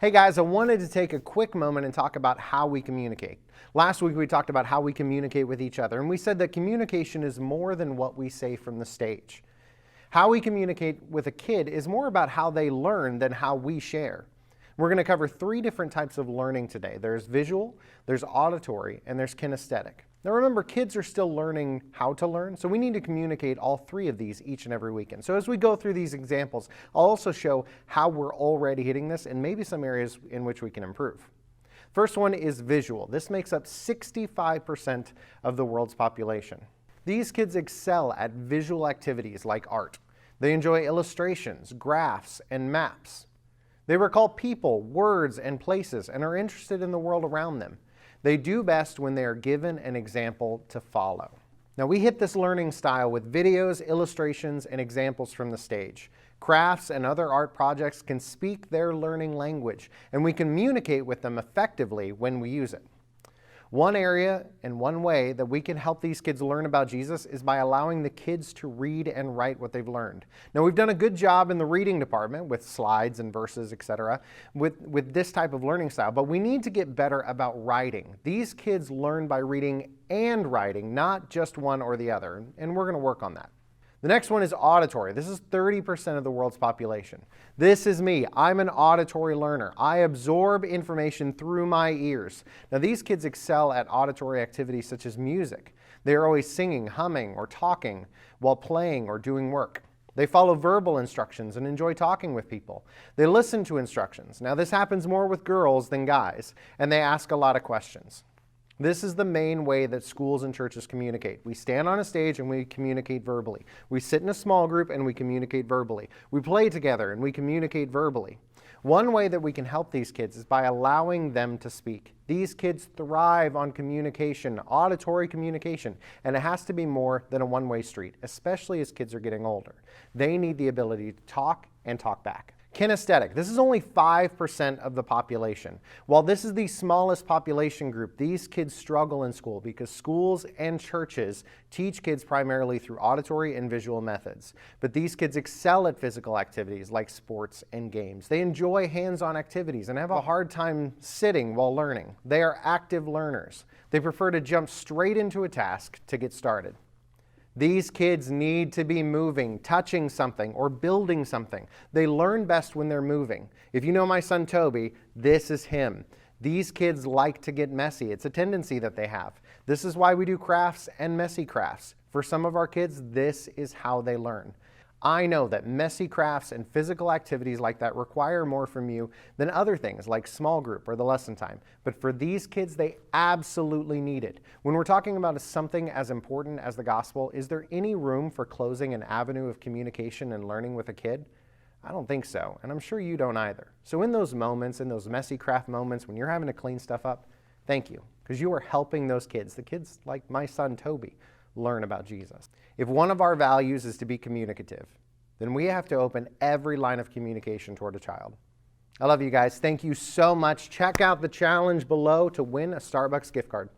Hey guys, I wanted to take a quick moment and talk about how we communicate. Last week we talked about how we communicate with each other, and we said that communication is more than what we say from the stage. How we communicate with a kid is more about how they learn than how we share. We're going to cover 3 different types of learning today. There's visual, there's auditory, and there's kinesthetic. Now remember, kids are still learning how to learn, so we need to communicate all 3 of these each and every weekend. So as we go through these examples, I'll also show how we're already hitting this and maybe some areas in which we can improve. First one is visual. This makes up 65% of the world's population. These kids excel at visual activities like art. They enjoy illustrations, graphs, and maps. They recall people, words, and places and are interested in the world around them. They do best when they are given an example to follow. Now we hit this learning style with videos, illustrations, and examples from the stage. Crafts and other art projects can speak their learning language, and we communicate with them effectively when we use it. One area and one way that we can help these kids learn about Jesus is by allowing the kids to read and write what they've learned. Now we've done a good job in the reading department with slides and verses, etc. with this type of learning style, but we need to get better about writing. These kids learn by reading and writing, not just one or the other, and we're going to work on that. The next one is auditory. This is 30% of the world's population. This is me. I'm an auditory learner. I absorb information through my ears. Now these kids excel at auditory activities such as music. They're always singing, humming, or talking while playing or doing work. They follow verbal instructions and enjoy talking with people. They listen to instructions. Now this happens more with girls than guys, and they ask a lot of questions. This is the main way that schools and churches communicate. We stand on a stage and we communicate verbally. We sit in a small group and we communicate verbally. We play together and we communicate verbally. One way that we can help these kids is by allowing them to speak. These kids thrive on communication, auditory communication, and it has to be more than a one-way street, especially as kids are getting older. They need the ability to talk and talk back. Kinesthetic. This is only 5% of the population. While this is the smallest population group, these kids struggle in school because schools and churches teach kids primarily through auditory and visual methods. But these kids excel at physical activities like sports and games. They enjoy hands-on activities and have a hard time sitting while learning. They are active learners. They prefer to jump straight into a task to get started. These kids need to be moving, touching something, or building something. They learn best when they're moving. If you know my son Toby, this is him. These kids like to get messy. It's a tendency that they have. This is why we do crafts and messy crafts. For some of our kids, this is how they learn. I know that messy crafts and physical activities like that require more from you than other things like small group or the lesson time. But for these kids, they absolutely need it. When we're talking about something as important as the gospel, is there any room for closing an avenue of communication and learning with a kid? I don't think so, and I'm sure you don't either. So in those moments, in those messy craft moments when you're having to clean stuff up, thank you, because you are helping those kids, the kids like my son Toby, learn about Jesus. If one of our values is to be communicative, then we have to open every line of communication toward a child. I love you guys. Thank you so much. Check out the challenge below to win a Starbucks gift card.